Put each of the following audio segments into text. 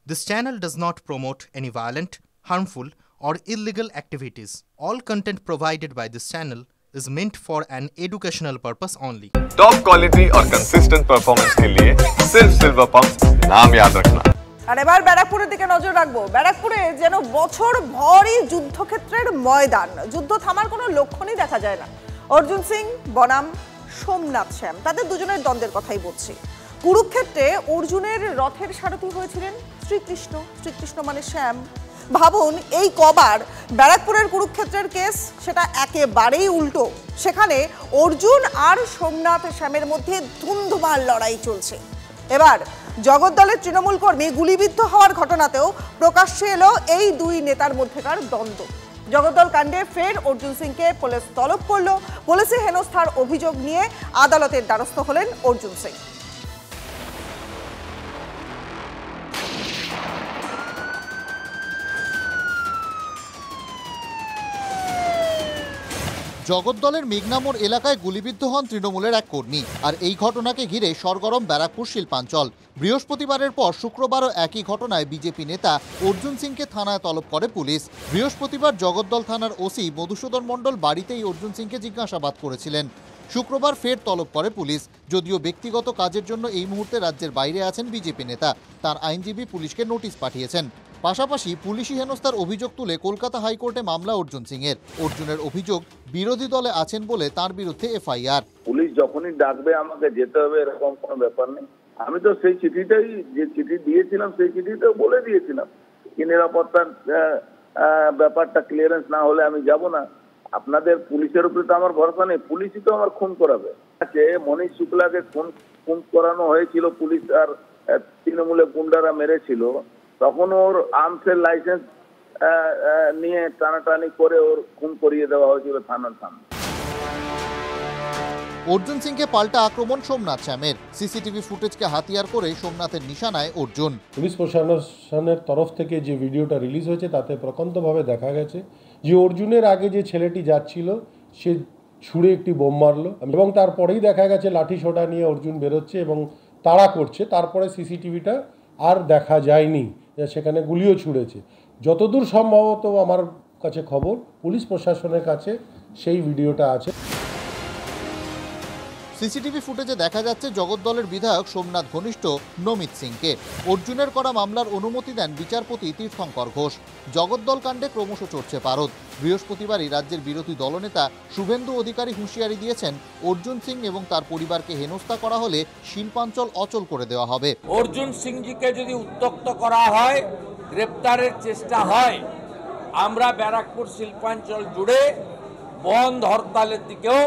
This channel does not promote any violent, harmful, or illegal activities. All content provided by this channel is meant for an educational purpose only. Top quality और consistent performance के लिए सिर्फ silver pumps नाम याद रखना। আর এবার ব্যারাকপুরের দিকে নজর রাখবো। ব্যারাকপুরে যেন বছর ভরই যুদ্ধক্ষেত্রের ময়দান, যুদ্ধ থামার কোনো লক্ষণই দেখা যায় না। অর্জুন সিং বনাম সোমনাথ শ্যাম, তাদের দুজনের দ্বন্দ্বের কথাই বলছি। কুরুক্ষেত্রে অর্জুনের রথের সারথি হয়েছিলেন শ্রীকৃষ্ণ, শ্রীকৃষ্ণ মানে শ্যাম। ভাবুন এই কবার ব্যারাকপুরের কুরুক্ষেত্রের কেস, সেটা একেবারেই উল্টো। সেখানে অর্জুন আর সোমনাথ শ্যামের মধ্যে ধুন্ধুমার লড়াই চলছে। এবার জগদ্দলের তৃণমূল কর্মী গুলিবিদ্ধ হওয়ার ঘটনাতেও প্রকাশ্যে এলো এই দুই নেতার মধ্যেকার দ্বন্দ্ব। জগদ্দল কাণ্ডে ফের অর্জুন সিংকে পুলিশ তলব করল। পুলিশে হেনস্থার অভিযোগ নিয়ে আদালতের দ্বারস্থ হলেন অর্জুন সিং। জগদ্দলের মেঘনামোড় এলাকায় গুলিবিদ্ধ হন তৃণমূলের এক কর্মী। আর এই ঘটনাকে ঘিরে সরগরম ব্যারাকপুর শিল্পাঞ্চল। বৃহস্পতিবারের পর শুক্রবারও একই ঘটনায় বিজেপি নেতা অর্জুন সিংকে থানায় তলব করে পুলিশ। বৃহস্পতিবার জগদ্দল থানার ওসি মধুসূদন মণ্ডল বাড়িতেই অর্জুন সিংকে জিজ্ঞাসাবাদ করেছিলেন। শুক্রবার ফের তলব করে পুলিশ। যদিও ব্যক্তিগত কাজের জন্য এই মুহূর্তে রাজ্যের বাইরে আছেন বিজেপি নেতা, তার আইনজীবী পুলিশকে নোটিশ পাঠিয়েছেন। পাশাপাশি পুলিশি হেনস্থার অভিযোগ তুলে কলকাতা হাইকোর্টে মামলা অর্জুন সিংয়ের। অর্জুনের অভিযোগ বিরোধী দলে আছেন বলে তার বিরুদ্ধে এফআইআর। পুলিশ যখনই ডাকবে আমাকে যেতে হবে এরকম কোনো ব্যাপার নেই। আমি তো সেই চিঠিটাই, যে চিঠি দিয়েছিলাম সেই চিঠিতেও বলে দিয়েছিলাম কি নিরাপত্তার ব্যাপারটা ক্লিয়ারেন্স না হলে আমি যাব না। আপনাদের পুলিশের উপরে তো আমার ভরসা নেই, পুলিশই তো আমার খুন করাবে। মনীষ শুক্লাকে খুন করানো হয়েছিল, পুলিশ আর তৃণমূলের গুন্ডারা মেরেছিল, তখন ওর আর্মসের লাইসেন্স নিয়ে টানাটানি করে ওর খুন করিয়ে দেওয়া হয়েছিল থানার সামনে। অর্জুন সিংকে পাল্টা আক্রমণ সোমনাথ শ্যামের। সিসিটিভি ফুটেজকে হাতিয়ার করে সোমনাথের নিশানায় অর্জুন। পুলিশ প্রশাসনের তরফ থেকে যে ভিডিওটা রিলিজ হয়েছে তাতে প্রকান্তভাবে দেখা গেছে যে অর্জুনের আগে যে ছেলেটি যাচ্ছিল সে ছুঁড়ে একটি বোম মারলো এবং তারপরেই দেখা গেছে লাঠি সোটা নিয়ে অর্জুন বেরোচ্ছে এবং তাড়া করছে। তারপরে সিসিটিভিটা আর দেখা যায়নি, সেখানে গুলিও ছুঁড়েছে। যতদূর সম্ভবত আমার কাছে খবর, পুলিশ প্রশাসনের কাছে সেই ভিডিওটা আছে। সিসিটিভি ফুটেজে দেখা যাচ্ছে জগদ্দলের বিধায়ক সোমনাথ ঘনিষ্ঠ নমিত সিংকে। অর্জুনের করা মামলার অনুমতি দেন বিচারপতি তীর্থঙ্কর ঘোষ। জগদ্দল কাণ্ডে ক্রমশ চড়ছে পারদ। বৃহস্পতিবারই রাজ্যের বিরোধী দলনেতা শুভেন্দু অধিকারী হুঁশিয়ারি দিয়েছেন অর্জুন সিং এবং তার পরিবারকে হেনস্থা করা হলে শিল্পাঞ্চল অচল করে দেওয়া হবে। অর্জুন সিংজিকে যদি উত্ত্যক্ত করা হয়, গ্রেপ্তারের চেষ্টা হয়, আমরা ব্যারাকপুর শিল্পাঞ্চল জুড়ে বন্ধ হরতালের দিকেও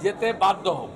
যেতে বাধ্য হব।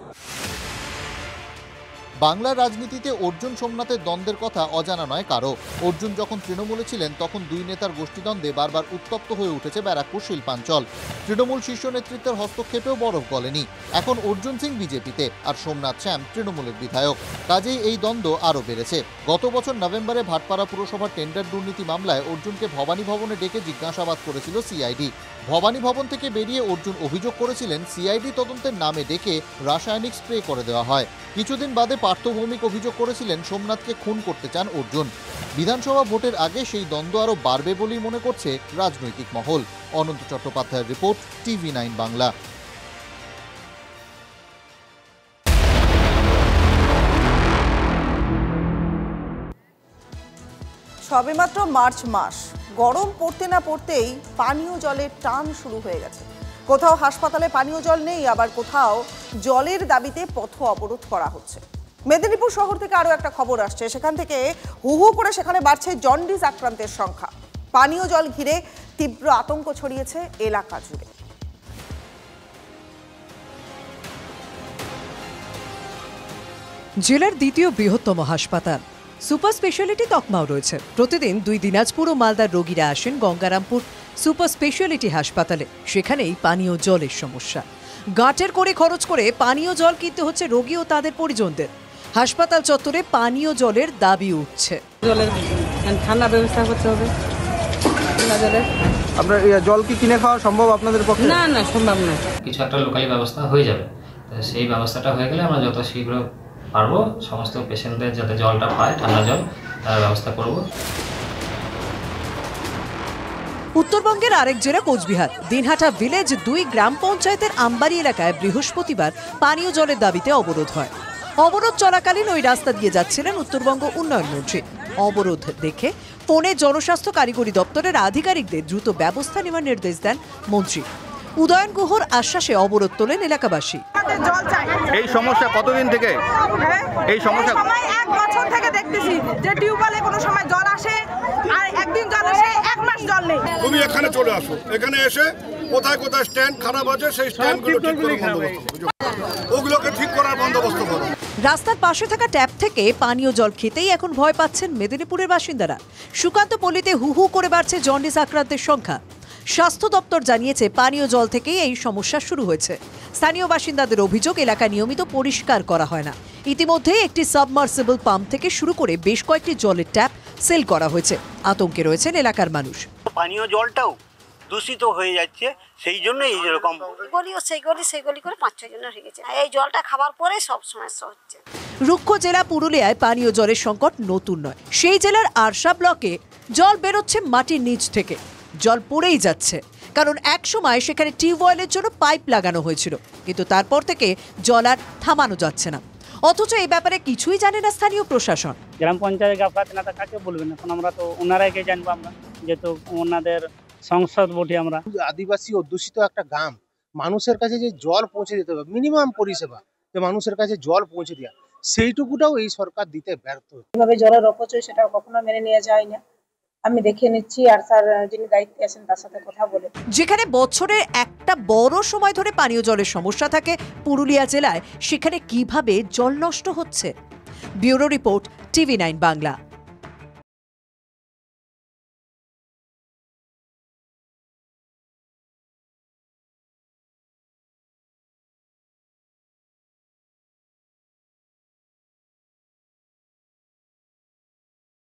বাংলার রাজনীতিতে অর্জুন সোমনাথের দ্বন্দ্বের কথা অজানা নয় কারো। অর্জুন যখন তৃণমূলে ছিলেন তখন দুই নেতার গোষ্ঠীদ্বন্দ্বে বারবার উত্তপ্ত হয়ে উঠেছে ব্যারাকপুর শিল্পাঞ্চল। তৃণমূল শীর্ষ নেতৃত্বের হস্তক্ষেপেও বরফ গলেনি। এখন অর্জুন সিং বিজেপিতে আর সোমনাথ শ্যাম তৃণমূলের বিধায়ক। কাজেই এই দ্বন্দ্ব আরও বেড়েছে। গত বছর নভেম্বরে ভাটপাড়া পুরসভার টেন্ডার দুর্নীতি মামলায় অর্জুনকে ভবানী ভবনে ডেকে জিজ্ঞাসাবাদ করেছিল সিআইডি। ভবানী ভবন থেকে বেরিয়ে অর্জুন অভিযোগ করেছিলেন সিআইডি তদন্তের নামে ডেকে রাসায়নিক স্প্রে করে দেওয়া হয়। কিছুদিন বাদে পার্থভৌমিক অভিযোগ করেছিলেন সোমনাথকে খুন করতে চান অর্জুন। বিধানসভা ভোটের আগে সেই দ্বন্দ্ব আরও বাড়বে বলেই মনে করছে রাজনৈতিক মহল। অনন্ত চট্টোপাধ্যায়ের রিপোর্ট, TV9 বাংলা। সবেমাত্র মার্চ মাস, গরম পড়তে না পড়তেই পানীয় জলের টান শুরু হয়ে গেছে। কোথাও হাসপাতালে পানীয় জল নেই, আবার কোথাও জলের দাবিতে পথ অবরোধ করা হচ্ছে। মেদিনীপুর শহর থেকে আরও একটা খবর আসছে, সেখান থেকে হু হু করে সেখানে বাড়ছে জন্ডিস আক্রান্তের সংখ্যা। পানীয় জল ঘিরে তীব্র আতঙ্ক ছড়িয়েছে এলাকা জুড়ে। জেলার দ্বিতীয় বৃহত্তম হাসপাতাল, সুপার স্পেশালিটি তকমাও রয়েছে। প্রতিদিন 2 দিনাজপুর ও মালদার রোগীরা আসেন গঙ্গারামপুর সুপার স্পেশালিটি হাসপাতালে। সেখানেই পানীয় জলের সমস্যা। গাঁটের করে খরচ করে পানীয় জল কিনতে হচ্ছে রোগী ও তাদের পরিজনদের। হাসপাতাল চত্বরে পানীয় জলের দাবি উঠছে। জলের ঠান্ডা ব্যবস্থা করতে হবে। আপনার জল কি কিনে খাওয়া সম্ভব আপনাদের পক্ষে? না না, সম্ভব না। কিছু একটা লোকালি ব্যবস্থা হয়ে যাবে, সেই ব্যবস্থাটা হয়ে গেলে আমরা যত শীঘ্র পারবো সমস্ত পেশেন্টদের যাতে জলটা পায় ঠান্ডা জল তার ব্যবস্থা করব। উত্তরবঙ্গের আরেক জেলা কোচবিহার দিনহাটা ভিলেজ 2 গ্রাম পঞ্চায়েতের আমবাড়ি এলাকায় বৃহস্পতিবার পানীয় জলের দাবিতে অবরোধ হয়। অবরোধ চলাকালীন ওই রাস্তা দিয়ে যাচ্ছিলেন উত্তরবঙ্গ উন্নয়ন মন্ত্রী। অবরোধ দেখে ফোনে জনস্বাস্থ্য কারিগরি দপ্তরের আধিকারিকদের দ্রুত ব্যবস্থা নেওয়ার নির্দেশ দেন মন্ত্রী। উদয়ন গুহর আশ্বাসে অবরোধ তোলেন এলাকাবাসী। এই সমস্যা কতদিন থেকে? এই সমস্যা 1 বছর থেকে দেখতেছি যে টিউবওয়েলে কোনো সময় জল আসে আর একদিন জল আসে 1 মাস জল নেই। তুমি এখানে চলে আসো, এখানে এসে কোথায় কোথায় স্ট্যান্ড খারাপ আছে সেই স্ট্যান্ডগুলো ঠিক করে বন্দোবস্ত করো, ওগুলোকে ঠিক করার বন্দোবস্ত করো। রাস্তার পাশে থাকা ট্যাপ থেকে পানীয় জল খেতেই এখন ভয় পাচ্ছেন মেদিনীপুরের বাসিন্দারা। সুকান্ত পল্লীতে হু হু করে বাড়ছে জন্ডিস আক্রান্তের সংখ্যা। স্বাস্থ্য দপ্তর জানিয়েছে পানীয় জল থেকেই এই সমস্যা শুরু হয়েছে। স্থানীয় বাসিন্দাদের অভিযোগ এলাকা নিয়মিত পরিষ্কার করা হয় না। ইতিমধ্যে একটি সাবমার্সিবল পাম্প থেকে শুরু করে বেশ কয়েকটি জলের ট্যাপ সেল করা হয়েছে। আতঙ্কে রয়েছেন এলাকার মানুষ। পানীয় জলটাও দূষিত হয়ে যাচ্ছে, সেই জন্য এই যেরকম গলিও সেই গলি করে 5-6 জন হয়ে গেছে। এই জলটা খাবার পরে সব সমস্যা হচ্ছে। রুক্ষ জেলা পুরুলিয়ায় পানীয় জলের সংকট নতুন নয়। সেই জেলার আরশা ব্লকে জল বেরোচ্ছে মাটির নিচ থেকে, জল পড়েই যাচ্ছে। কারণ এক সময় সেখানে টিউবওয়েলের জন্য পাইপ লাগানো হয়েছিল, কিন্তু তারপর থেকে জল আর থামানো যাচ্ছে না। অথচ এই ব্যাপারে কিছুই জানে না স্থানীয় প্রশাসন। গ্রাম পঞ্চায়েত গাফলাতি না কাকে বলবেন, এখন আমরা তো ওনারাকে জানবো, আমরা যেহেতু ওনাদের সংসদ বটি। আমরা আদিবাসী অধ্যুষিত একটা গ্রাম, মানুষের কাছে যে জল পৌঁছে দিতে হবে, মিনিমাম পরিষেবা যে মানুষের কাছে জল পৌঁছে দেওয়া, সেইটুকুটাও এই সরকার দিতে ব্যর্থ। কিভাবে জলের অপচয় সেটা কখনো মেনে নেওয়া যায় না। আমি দেখে নিচ্ছি আর স্যার যিনি দায়িত্বে আছেন তার সাথে কথা বলে। যেখানে বছরের একটা বড় সময় ধরে পানীয় জলের সমস্যা থাকে পুরুলিয়া জেলায়, সেখানে কিভাবে জল নষ্ট হচ্ছে? Bureau report, TV9 Bangla.